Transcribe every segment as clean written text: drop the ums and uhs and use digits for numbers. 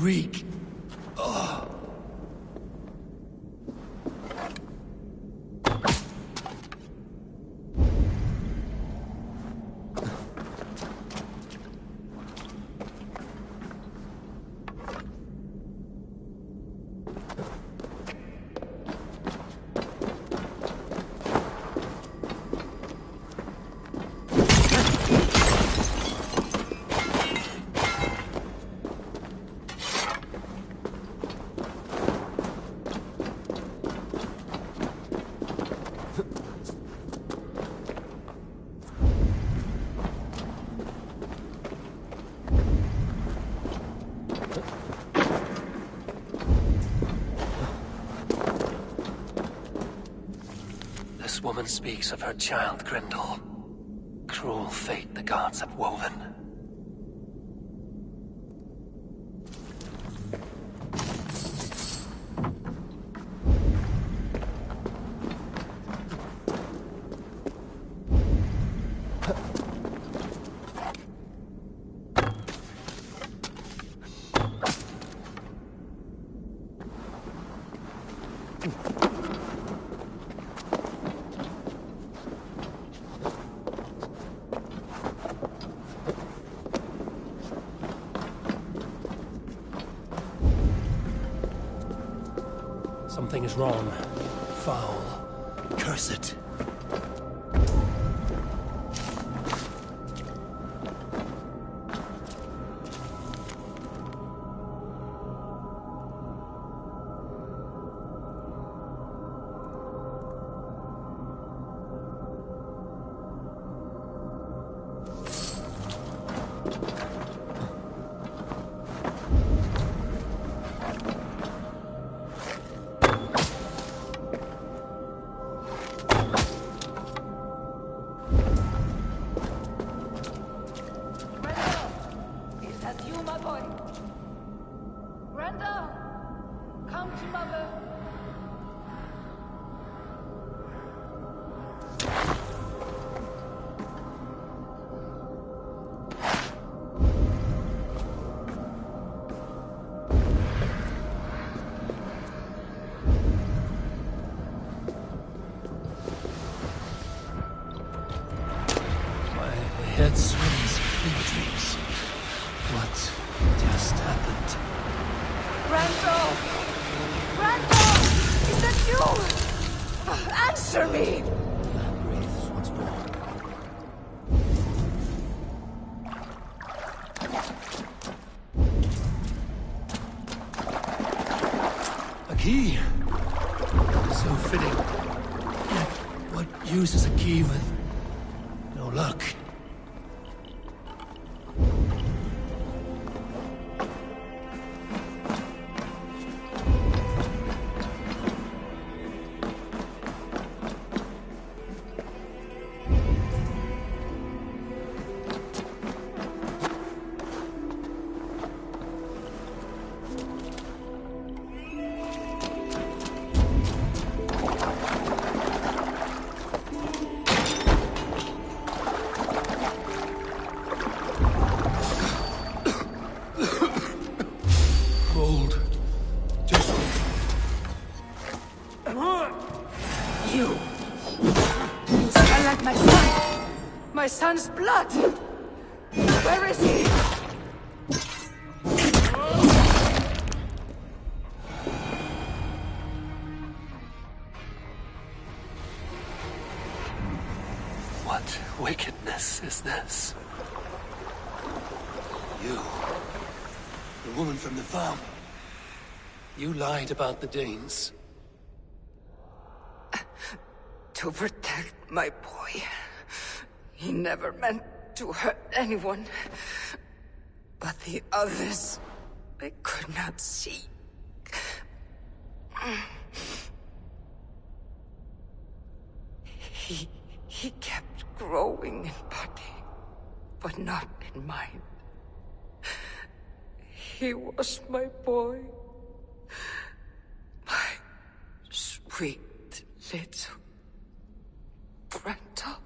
Reek. Oh. This woman speaks of her child, Grendel. Cruel fate the gods have woven. Something is wrong. Foul. Curse it. Head swims in dreams. What just happened? Grendel! Grendel! Is that you? Answer me! Land breathes once more. A key! So fitting. Yet, what use is a key with no luck? You smell like my son! My son's blood! Where is he? What wickedness is this? You, the woman from the farm. You lied about the Danes. To protect my boy. He never meant to hurt anyone. But the others, they could not see. He kept growing in body, but not in mind. He was my boy. My sweet little Brenda.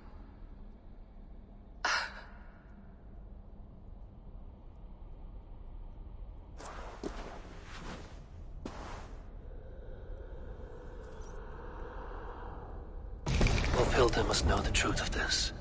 Hilda must know the truth of this.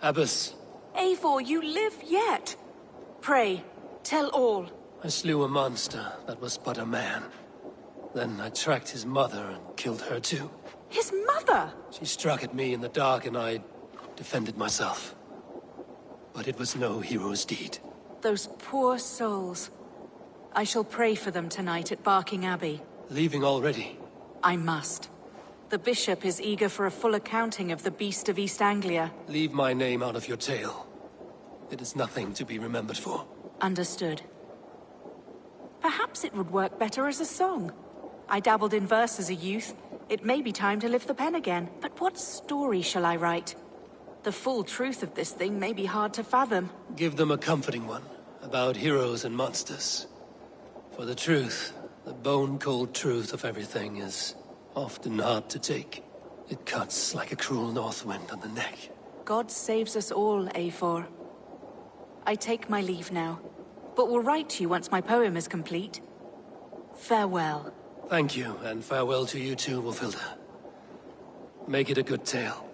Abbess, Eivor, you live yet. Pray, tell all. I slew a monster that was but a man. Then I tracked his mother and killed her too. His mother? She struck at me in the dark and I defended myself. But it was no hero's deed. Those poor souls. I shall pray for them tonight at Barking Abbey. Leaving already? I must. The bishop is eager for a full accounting of the Beast of East Anglia. Leave my name out of your tale. It is nothing to be remembered for. Understood. Perhaps it would work better as a song. I dabbled in verse as a youth. It may be time to lift the pen again. But what story shall I write? The full truth of this thing may be hard to fathom. Give them a comforting one, about heroes and monsters. For the truth, the bone-cold truth of everything is often hard to take. It cuts like a cruel north wind on the neck. God saves us all, Eivor. I take my leave now, but will write to you once my poem is complete. Farewell. Thank you, and farewell to you too, Wolfilda. Make it a good tale.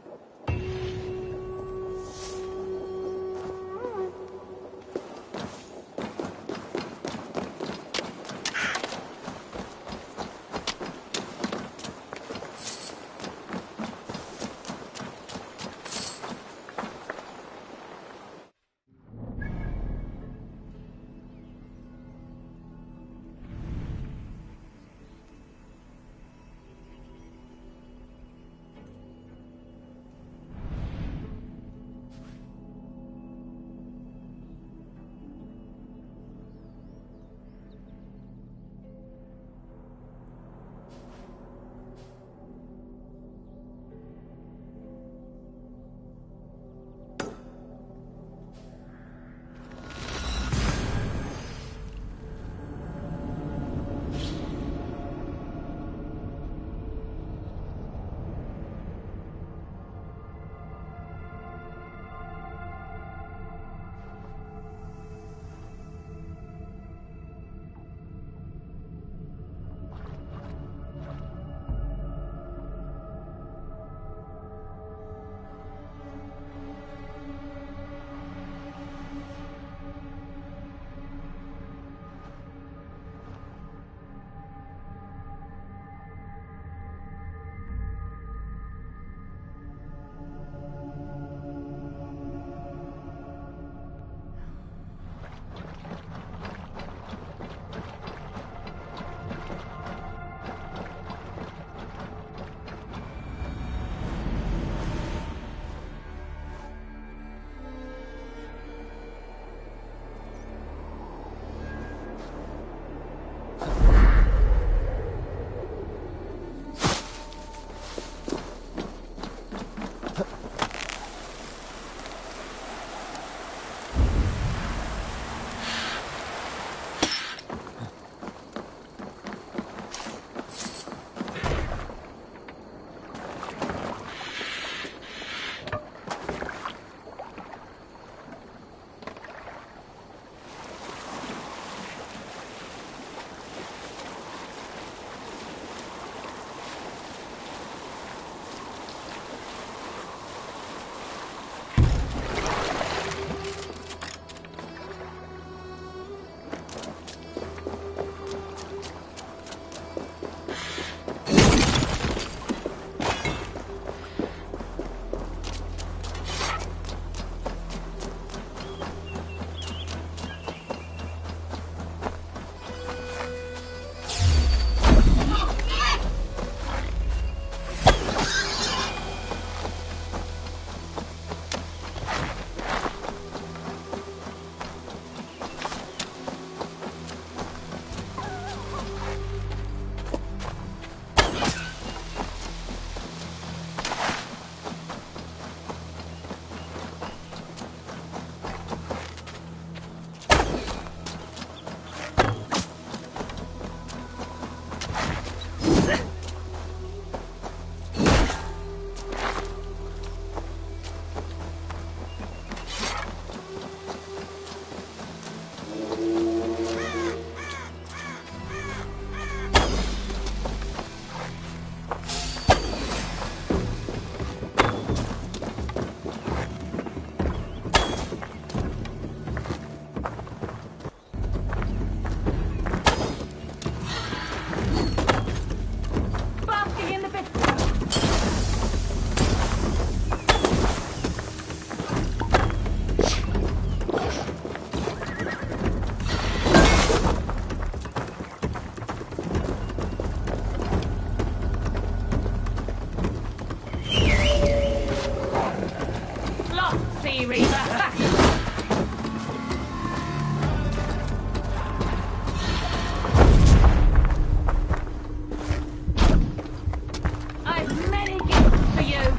I've many gifts for you.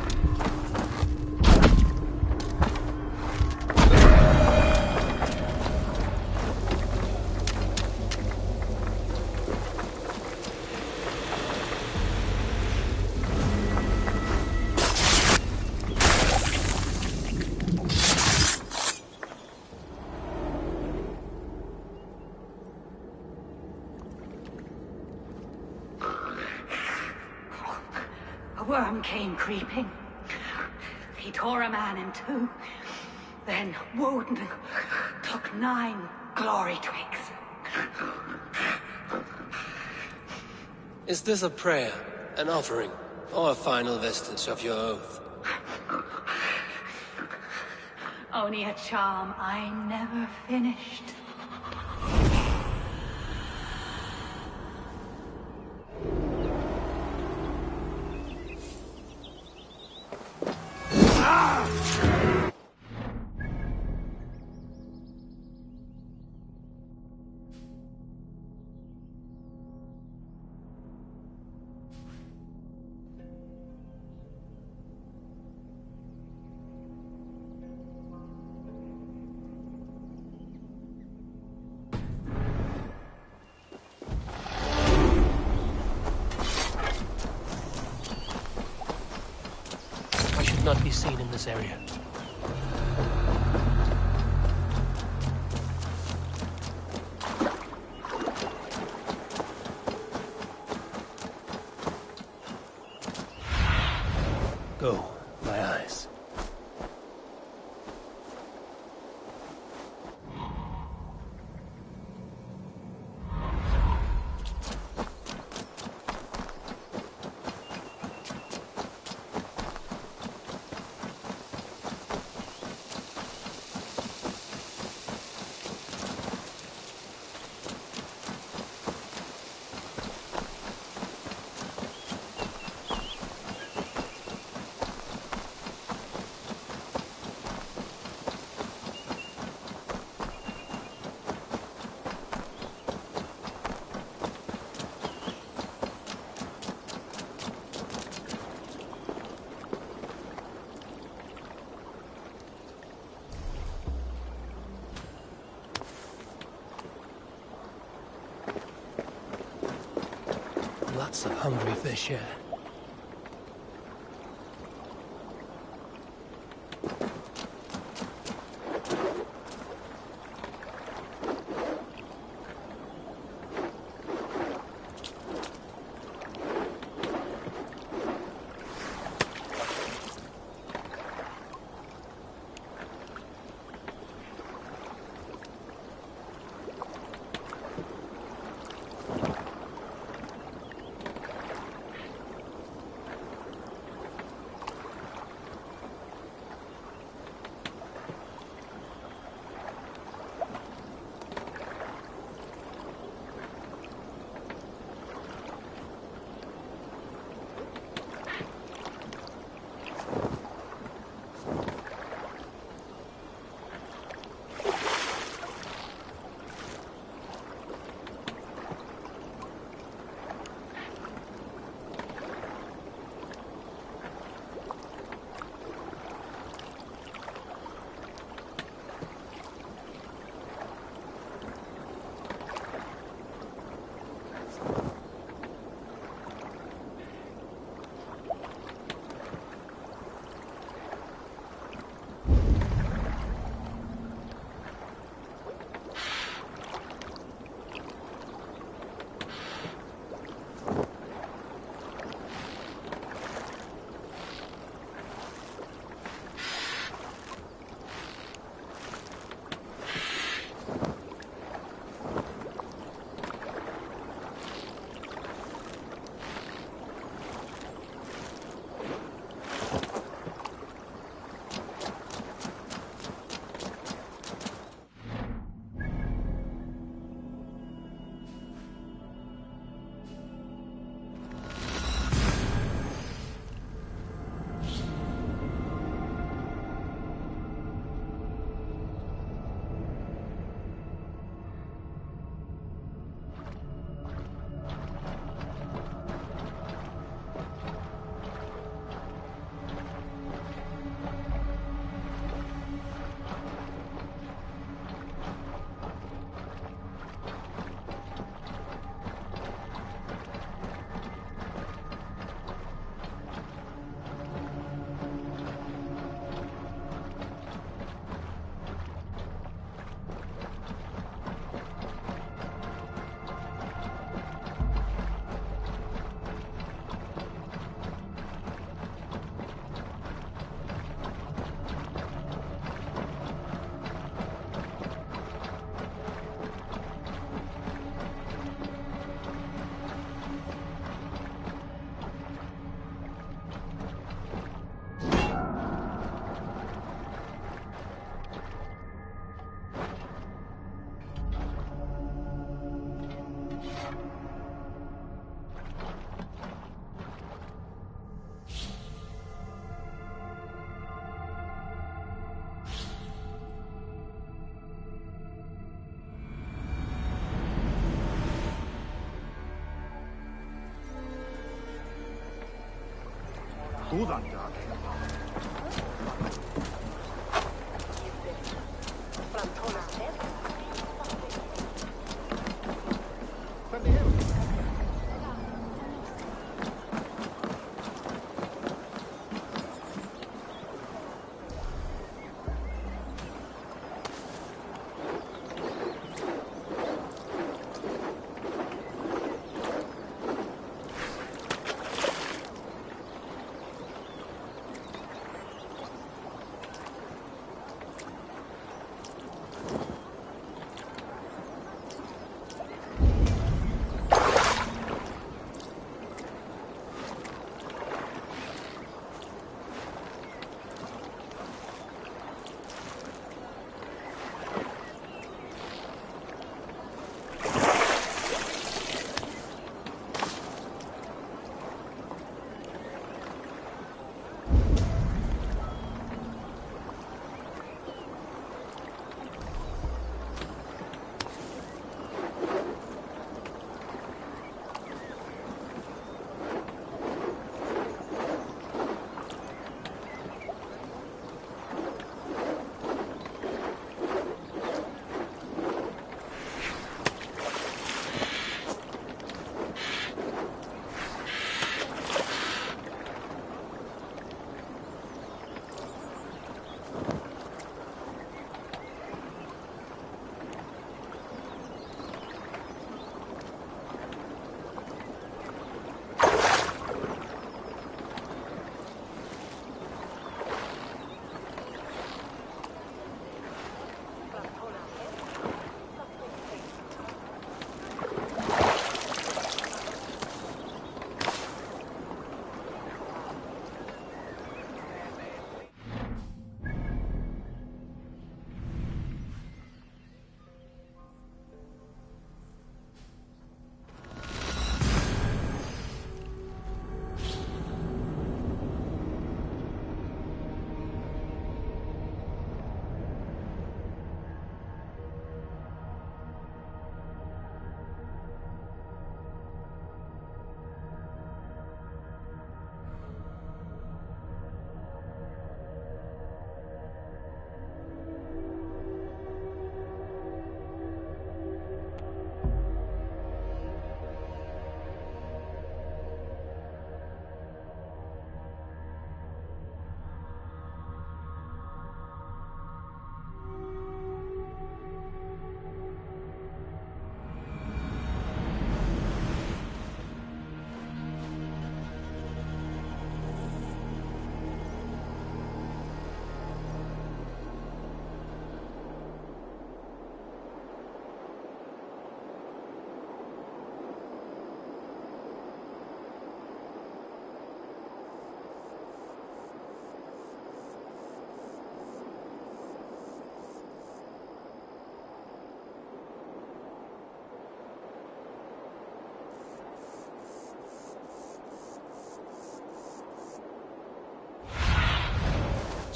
A worm came creeping. He tore a man in two. Then Woden took 9 glory twigs. Is this a prayer, an offering, or a final vestige of your oath? Only a charm I never finished. I should not be seen in this area. Go, my eyes. Lots of hungry fish here.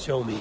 Show me.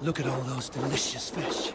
Look at all those delicious fish.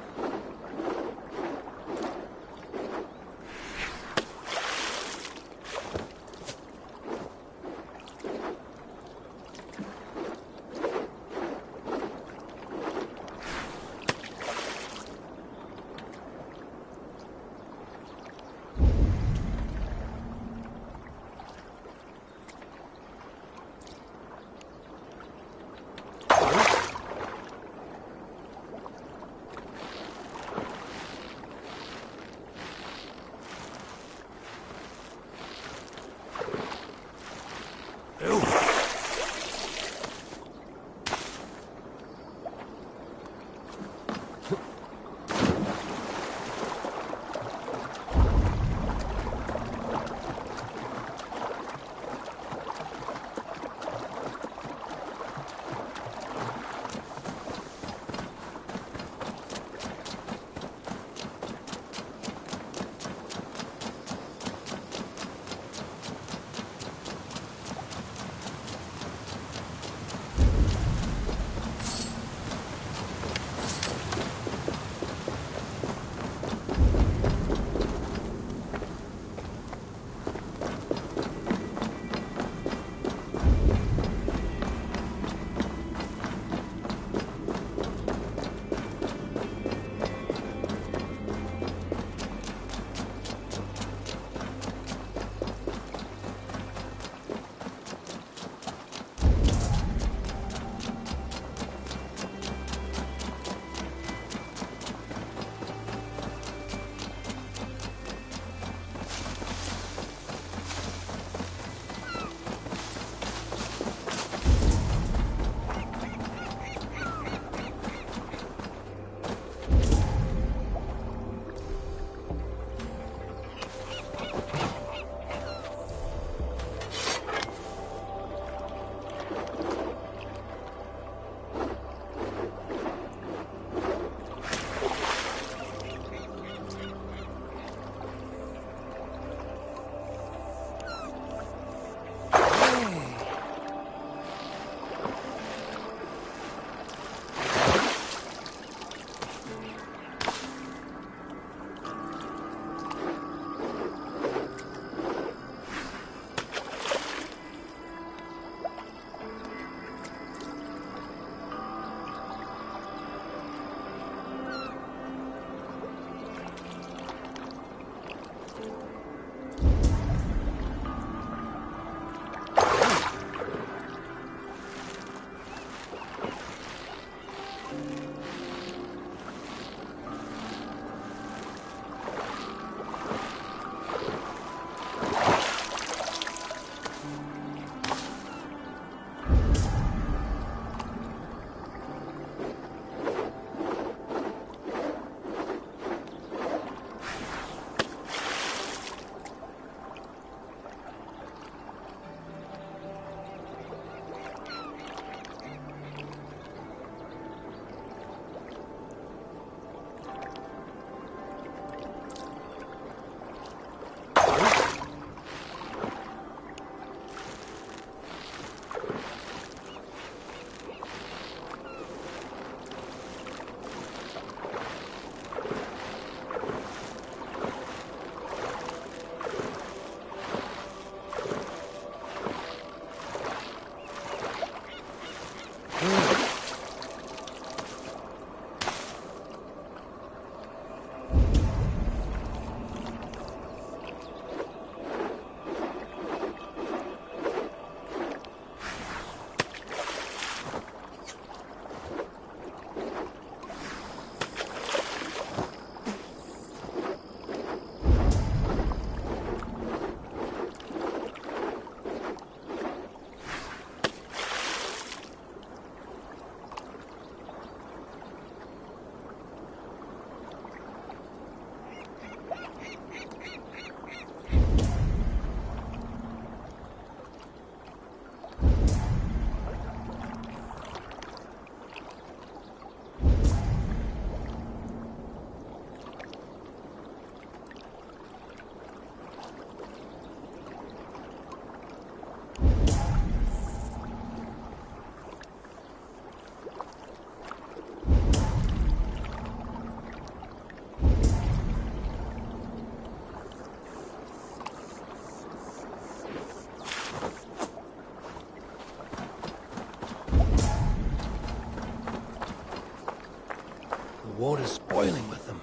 water's boiling with them.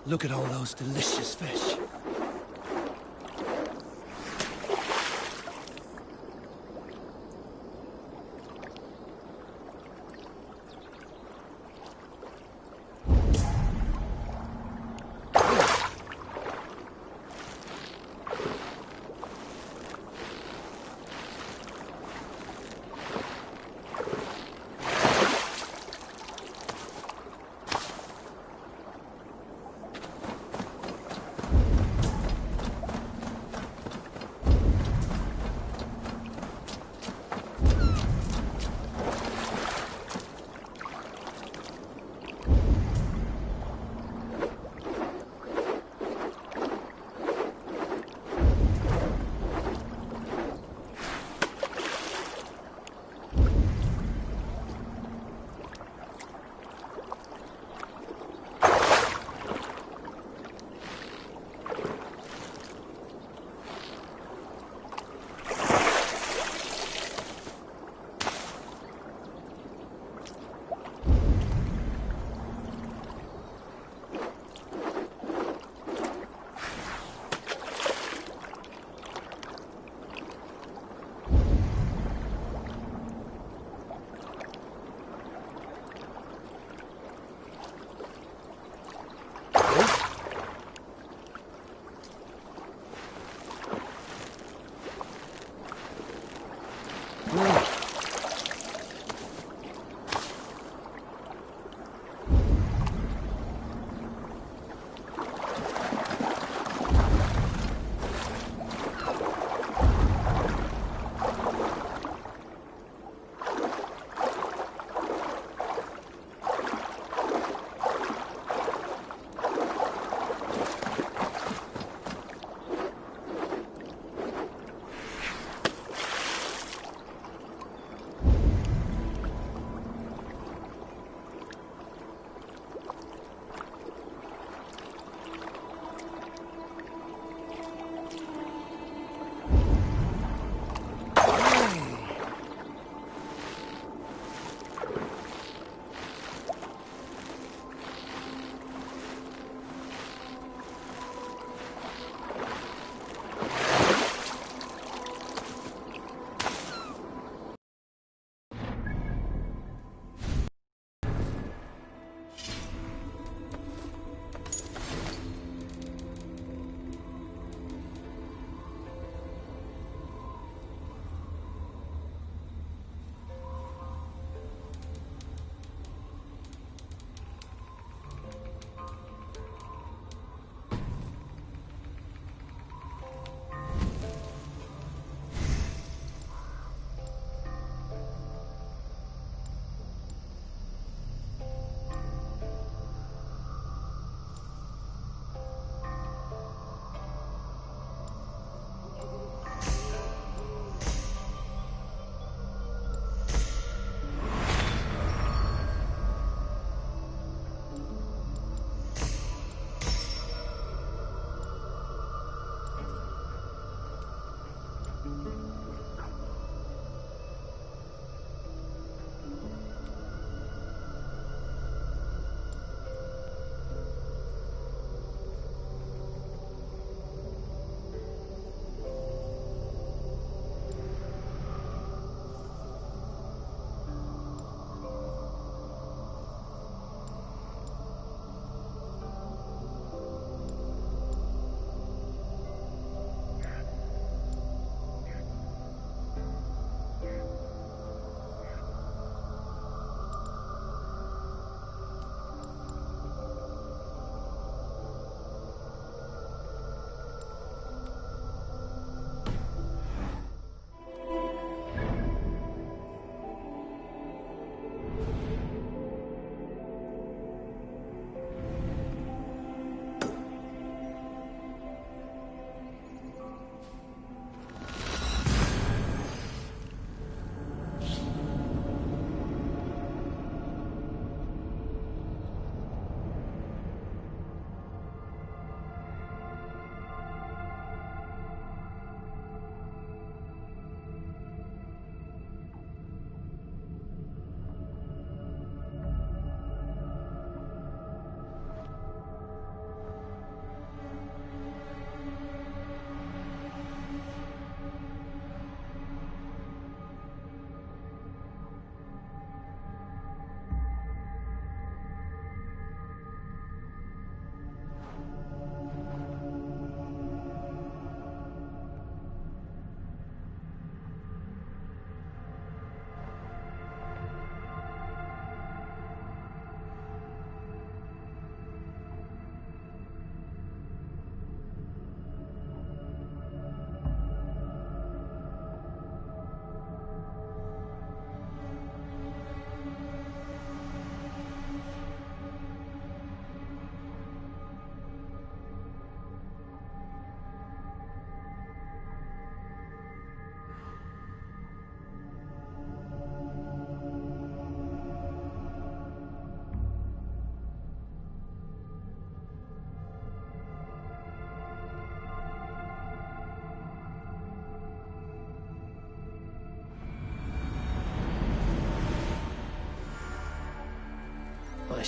Look at all those delicious fish.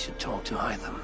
should talk to Hytham.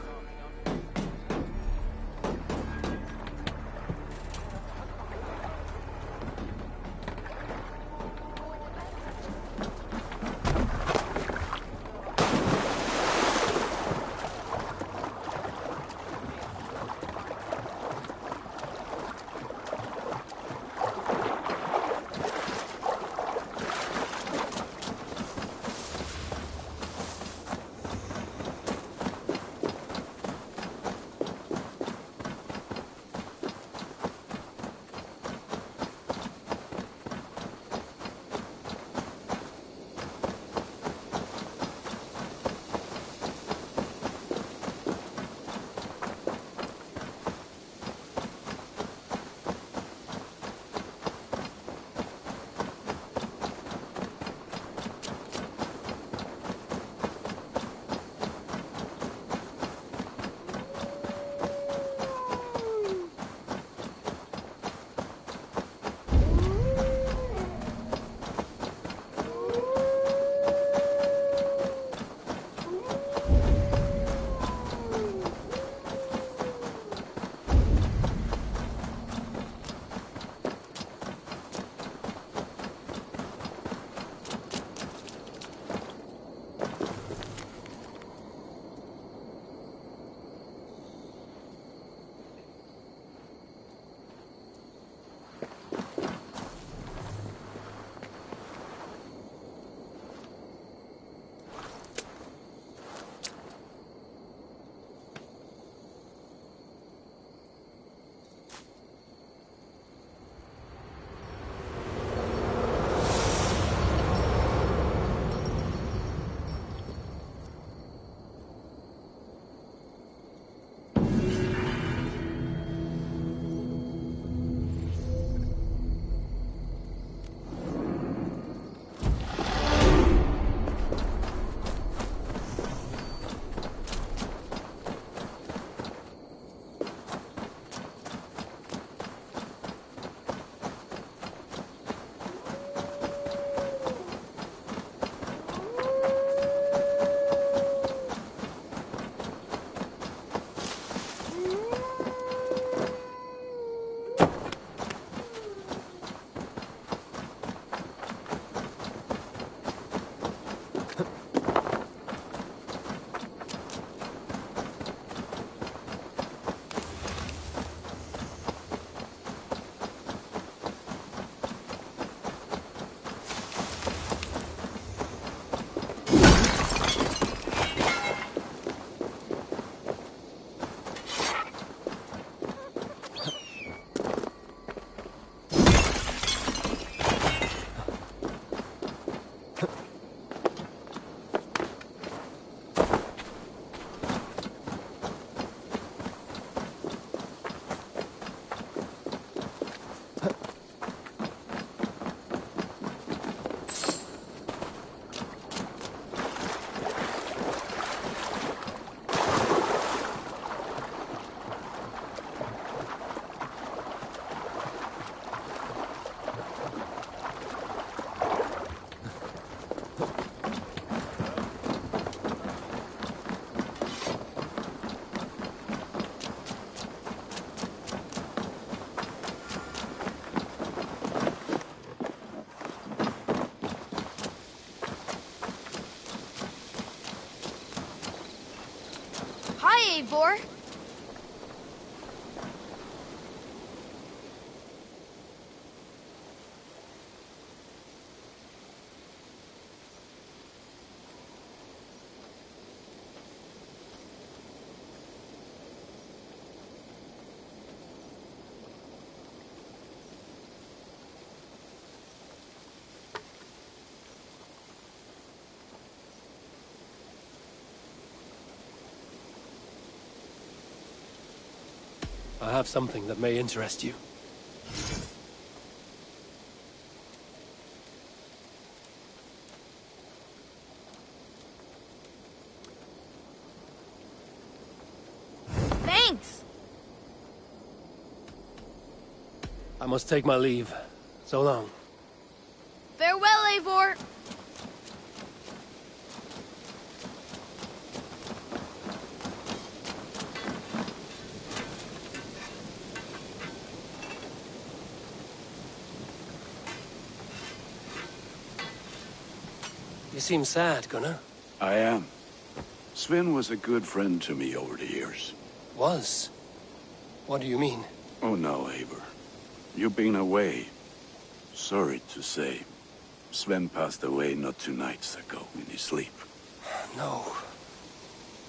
Eivor. I have something that may interest you. Thanks! I must take my leave. So long. Farewell, Eivor! You seem sad, Gunnar. I am. Sven was a good friend to me over the years. Was? What do you mean? Oh no, Eivor. You've been away. Sorry to say. Sven passed away not 2 nights ago in his sleep. No.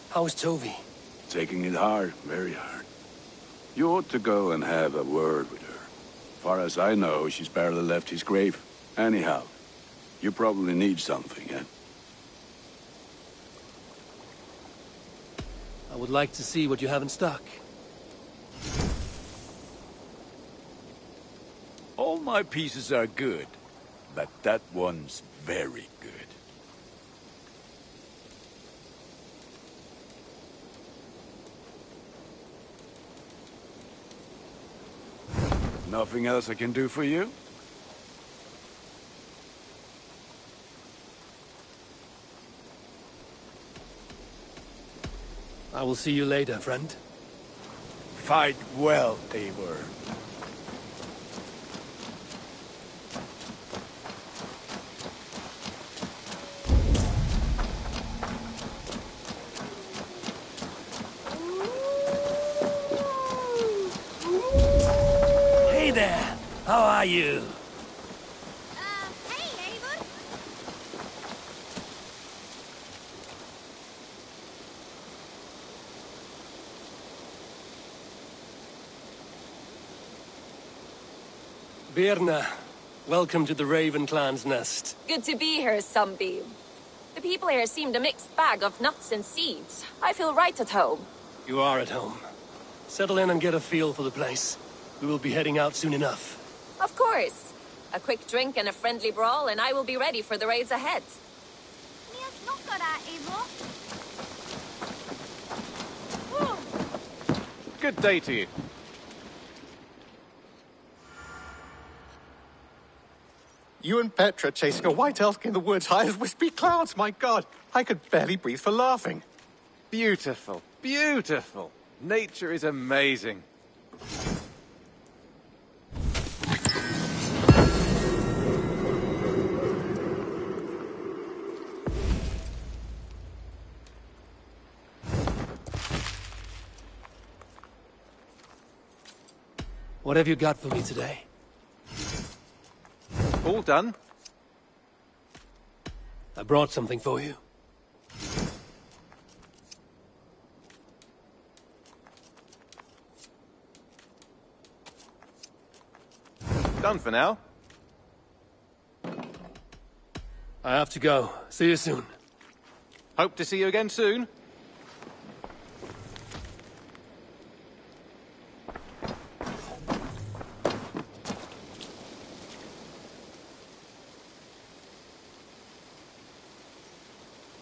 How's Tovi? Taking it hard, very hard. You ought to go and have a word with her. Far as I know, she's barely left his grave. Anyhow, you probably need something, eh? I would like to see what you have in stock. All my pieces are good, but that one's very good. Nothing else I can do for you? I will see you later, friend. Fight well, Eivor. Hey there! How are you? Hey, Eivor. Birna, welcome to the Raven Clan's nest. Good to be here, Sunbeam. The people here seemed a mixed bag of nuts and seeds. I feel right at home. You are at home. Settle in and get a feel for the place. We will be heading out soon enough. Of course. A quick drink and a friendly brawl, and I will be ready for the raids ahead. Mías nokkara, Eivor. Good day to you. You and Petra chasing a white elk in the woods high as wispy clouds, my God! I could barely breathe for laughing. Beautiful, beautiful. Nature is amazing. What have you got for me today? All done? I brought something for you. Done for now. I have to go. See you soon. Hope to see you again soon.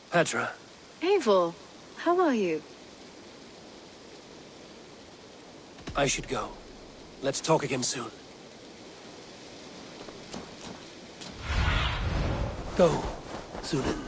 Petra. Eivor, how are you? I should go. Let's talk again soon. Go, Sunan.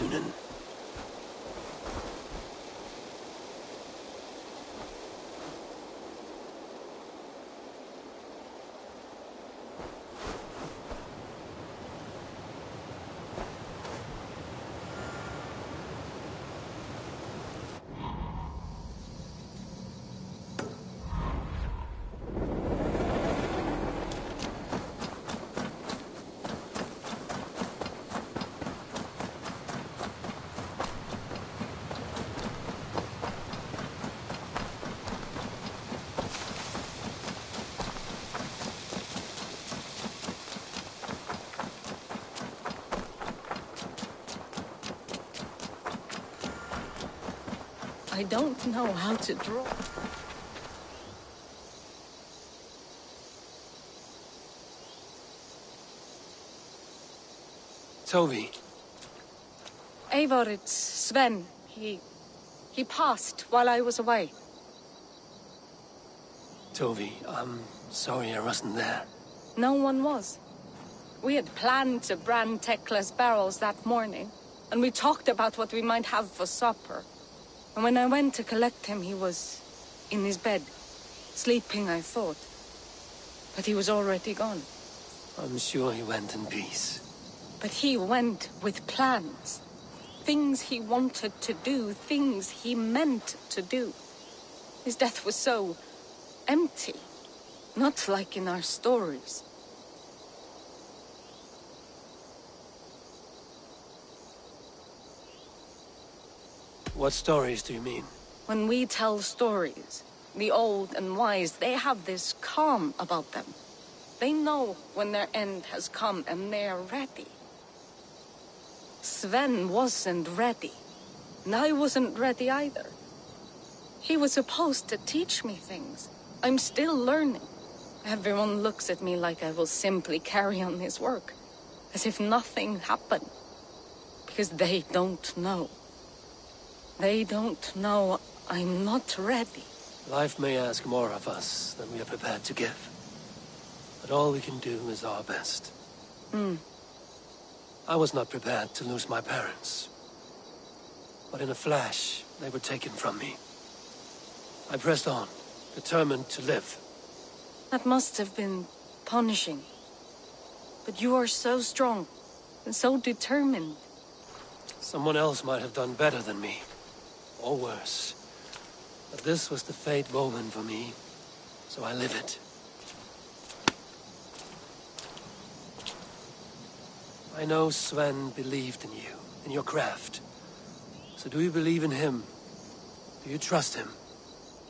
Sunan. I don't know how to draw. Toby, Eivor, it's Sven. He passed while I was away. Toby, I'm sorry I wasn't there. No one was. We had planned to brand Tekla's barrels that morning, and we talked about what we might have for supper. And when I went to collect him, he was in his bed, sleeping, I thought. But he was already gone. I'm sure he went in peace. But he went with plans. Things he wanted to do, things he meant to do. His death was so empty, not like in our stories. What stories do you mean? When we tell stories, the old and wise, they have this calm about them. They know when their end has come and they are ready. Sven wasn't ready, and I wasn't ready either. He was supposed to teach me things. I'm still learning. Everyone looks at me like I will simply carry on his work, as if nothing happened. Because they don't know. They don't know I'm not ready. Life may ask more of us than we are prepared to give. But all we can do is our best. I was not prepared to lose my parents. But in a flash, they were taken from me. I pressed on, determined to live. That must have been punishing. But you are so strong, and so determined. Someone else might have done better than me. Or worse. But this was the fate woven for me, so I live it. I know Sven believed in you, in your craft. So do you believe in him? Do you trust him?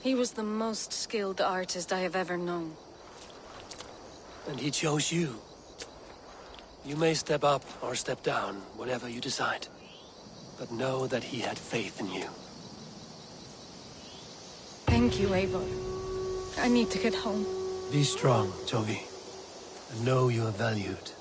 He was the most skilled artist I have ever known. And he chose you. You may step up or step down, whatever you decide. But know that he had faith in you. Thank you, Eivor. I need to get home. Be strong, Toby. And know you are valued.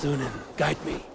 Sunan, guide me.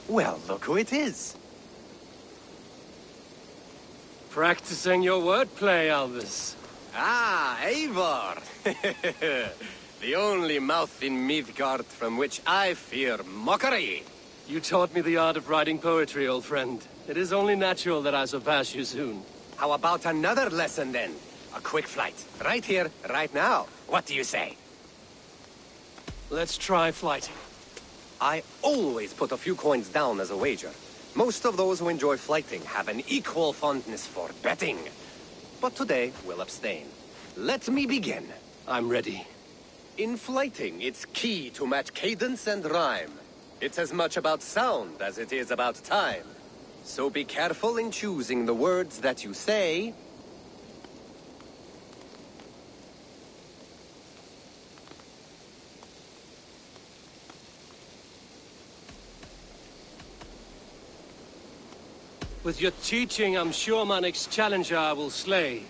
Well, look who it is. Practicing your wordplay, Albus. Ah, Eivor! The only mouth in Midgard from which I fear mockery. You taught me the art of writing poetry, old friend. It is only natural that I surpass you soon. How about another lesson then? A quick flight. Right here, right now. What do you say? Let's try flighting. I always put a few coins down as a wager. Most of those who enjoy flighting have an equal fondness for betting. But today, we'll abstain. Let me begin. I'm ready. In flighting, it's key to match cadence and rhyme. It's as much about sound as it is about time. So be careful in choosing the words that you say. With your teaching, I'm sure my next challenger I will slay.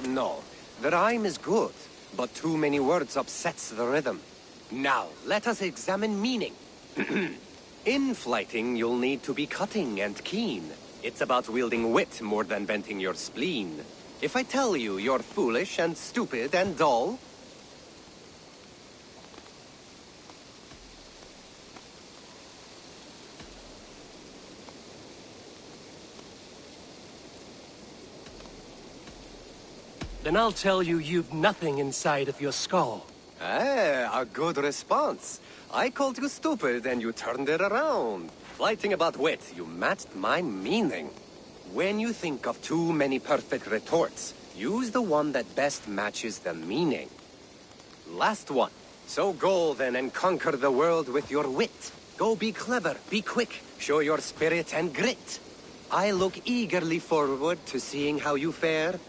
No. The rhyme is good, but too many words upsets the rhythm. Now, let us examine meaning. In flighting, you'll need to be cutting and keen. It's about wielding wit more than venting your spleen. If I tell you you're foolish and stupid and dull, then I'll tell you you've nothing inside of your skull. a good response. I called you stupid and you turned it around. Flighting about wit, you matched my meaning. When you think of too many perfect retorts, use the one that best matches the meaning. Last one. So go then and conquer the world with your wit. Go be clever, be quick, show your spirit and grit. I look eagerly forward to seeing how you fare.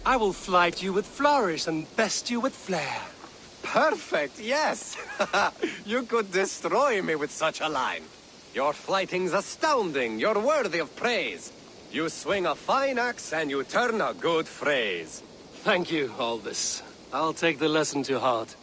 I will flight you with flourish and best you with flair. Perfect, yes! You could destroy me with such a line. Your flighting's astounding, you're worthy of praise. You swing a fine axe and you turn a good phrase. Thank you, Albus. I'll take the lesson to heart.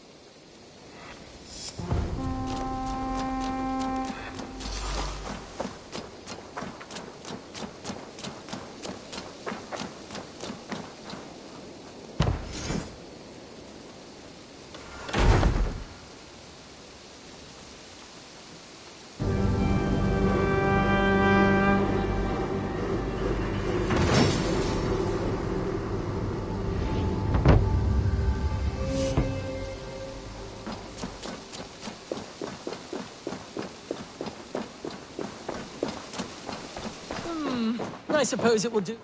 I suppose it will do.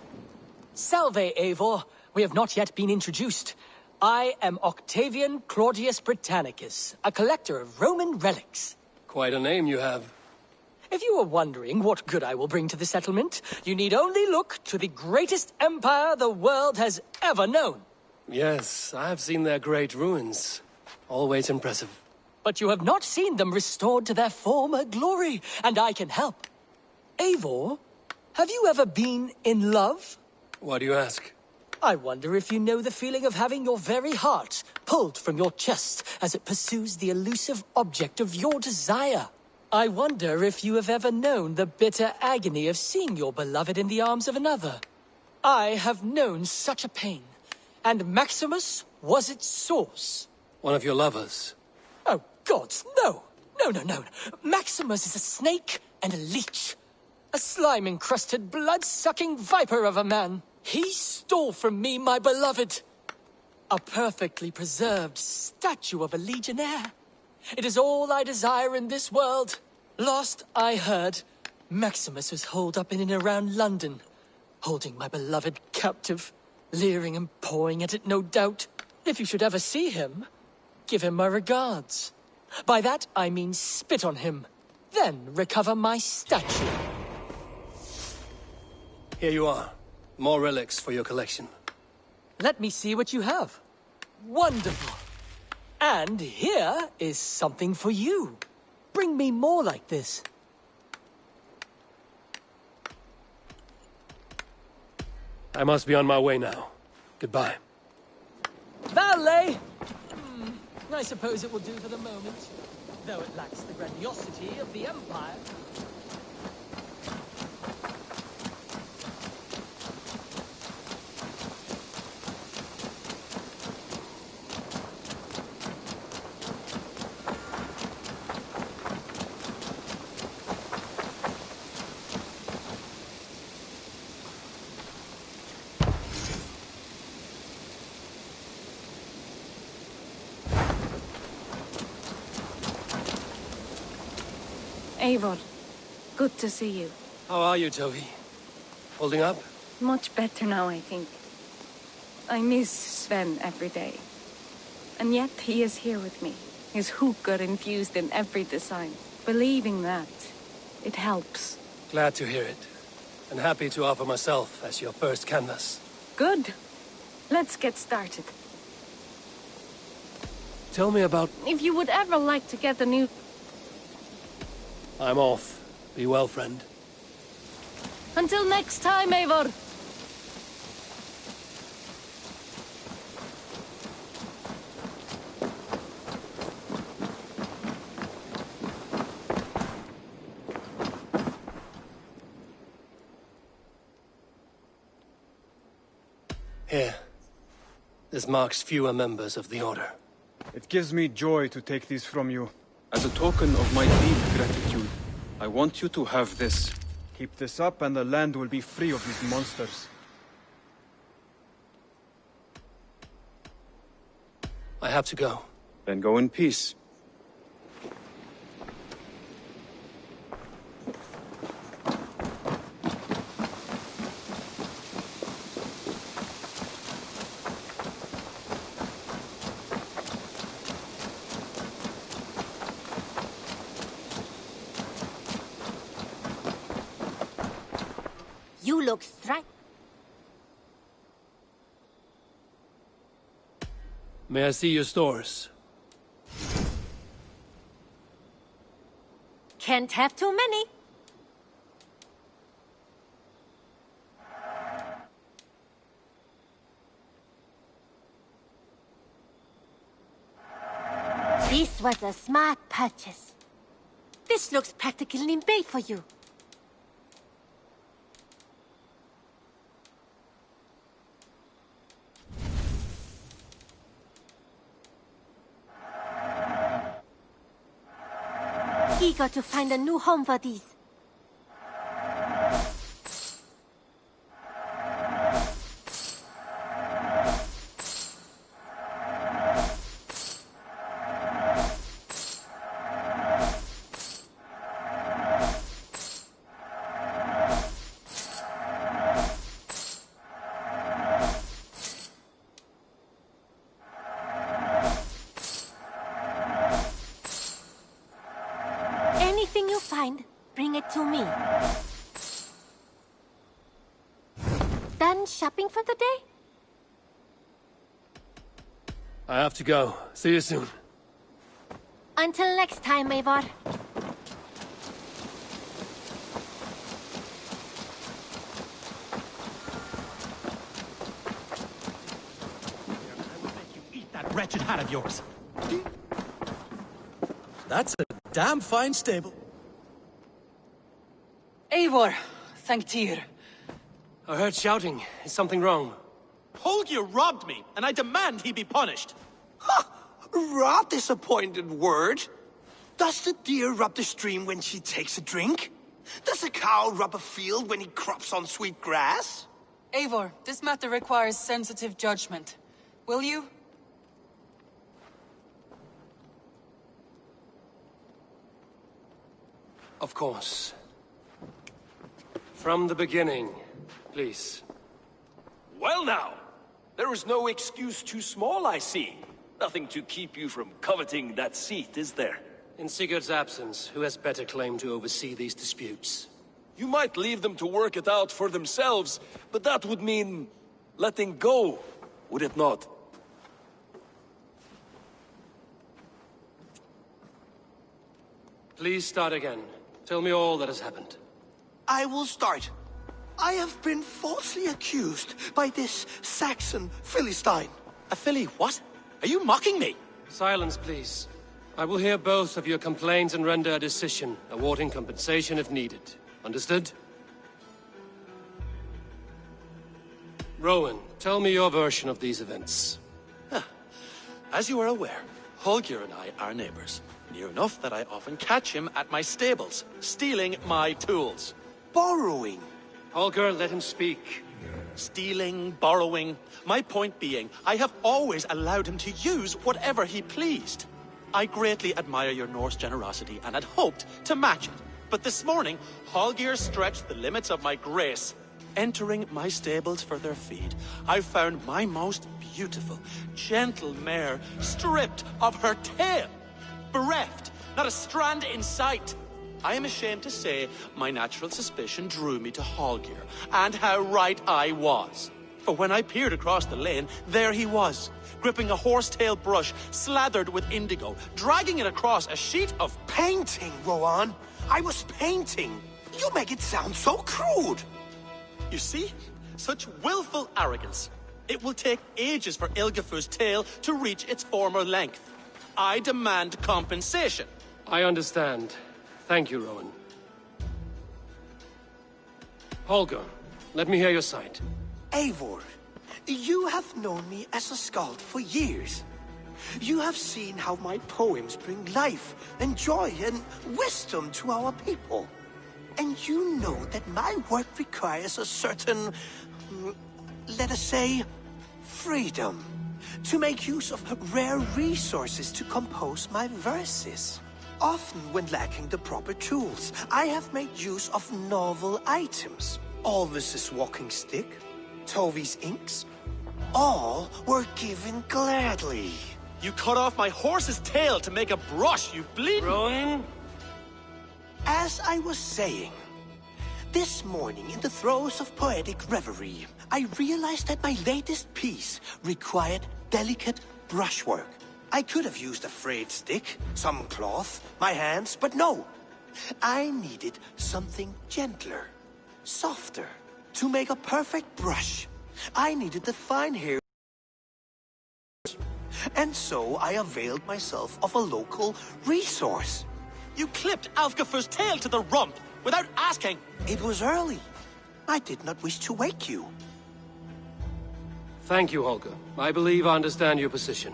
Salve, Eivor. We have not yet been introduced. I am Octavian Claudius Britannicus, a collector of Roman relics. Quite a name you have. If you are wondering what good I will bring to the settlement, you need only look to the greatest empire the world has ever known. Yes, I've seen their great ruins. Always impressive. But you have not seen them restored to their former glory, and I can help. Eivor, have you ever been in love? Why do you ask? I wonder if you know the feeling of having your very heart pulled from your chest as it pursues the elusive object of your desire. I wonder if you have ever known the bitter agony of seeing your beloved in the arms of another. I have known such a pain, and Maximus was its source. One of your lovers? Oh, gods, no! No. Maximus is a snake and a leech. A slime-encrusted, blood-sucking viper of a man. He stole from me my beloved. A perfectly preserved statue of a legionnaire. It is all I desire in this world. Last I heard, Maximus was holed up in and around London, holding my beloved captive, leering and pawing at it, no doubt. If you should ever see him, give him my regards. By that I mean spit on him, then recover my statue. Here you are. More relics for your collection. Let me see what you have. Wonderful. And here is something for you. Bring me more like this. I must be on my way now. Goodbye. Valet! I suppose it will do for the moment, though it lacks the grandiosity of the Empire. Eivor, good to see you. How are you, Toby? Holding up? Much better now, I think. I miss Sven every day. And yet he is here with me. His hooker infused in every design. Believing that, it helps. Glad to hear it. And happy to offer myself as your first canvas. Good. Let's get started. Tell me about... If you would ever like to get a new... I'm off. Be well, friend. Until next time, Eivor! Here. This marks fewer members of the Order. It gives me joy to take these from you. As a token of my deep gratitude, I want you to have this. Keep this up and the land will be free of these monsters. I have to go. Then go in peace. You look straight. May I see your stores? Can't have too many. This was a smart purchase. This looks practically made for you. Eager to find a new home for these. Anything you find, bring it to me. Done shopping for the day? I have to go. See you soon. Until next time, Eivor. I will make you eat that wretched hat of yours. That's a damn fine stable. Eivor, thank Tyr. I heard shouting. Is something wrong? Holger robbed me, and I demand he be punished. Raw disappointed word. Does the deer rub the stream when she takes a drink? Does a cow rub a field when he crops on sweet grass? Eivor, this matter requires sensitive judgment. Will you? Of course. From the beginning, please. Well now, there is no excuse too small, I see. Nothing to keep you from coveting that seat, is there? In Sigurd's absence, who has better claim to oversee these disputes? You might leave them to work it out for themselves, but that would mean letting go, would it not? Please start again. Tell me all that has happened. I will start. I have been falsely accused by this Saxon Philistine. A Philly what? Are you mocking me? Silence, please. I will hear both of your complaints and render a decision, awarding compensation if needed. Understood? Rowan, tell me your version of these events. As you are aware, Holger and I are neighbors. Near enough that I often catch him at my stables, stealing my tools. Borrowing. Holger, let him speak. Stealing, borrowing. My point being, I have always allowed him to use whatever he pleased. I greatly admire your Norse generosity and had hoped to match it. But this morning, Holger stretched the limits of my grace. Entering my stables for their feed, I found my most beautiful, gentle mare stripped of her tail. Bereft, not a strand in sight. I am ashamed to say my natural suspicion drew me to Holger, and how right I was. For when I peered across the lane, there he was, gripping a horsetail brush slathered with indigo, dragging it across a sheet of painting, Rowan. I was painting. You make it sound so crude. You see? Such willful arrogance. It will take ages for Ilgafur's tail to reach its former length. I demand compensation. I understand. Thank you, Rowan. Holger, let me hear your side. Eivor, you have known me as a skald for years. You have seen how my poems bring life and joy and wisdom to our people. And you know that my work requires a certain, let us say, freedom. To make use of rare resources to compose my verses. Often when lacking the proper tools, I have made use of novel items. Alvis's walking stick, Tovi's inks, all were given gladly. You cut off my horse's tail to make a brush, you bleeding... Rowan? As I was saying, this morning in the throes of poetic reverie, I realized that my latest piece required delicate brushwork. I could have used a frayed stick, some cloth, my hands, but no. I needed something gentler, softer. To make a perfect brush, I needed the fine hair. And so I availed myself of a local resource. You clipped Alfgafur's tail to the rump without asking. It was early. I did not wish to wake you. Thank you, Holger. I believe I understand your position.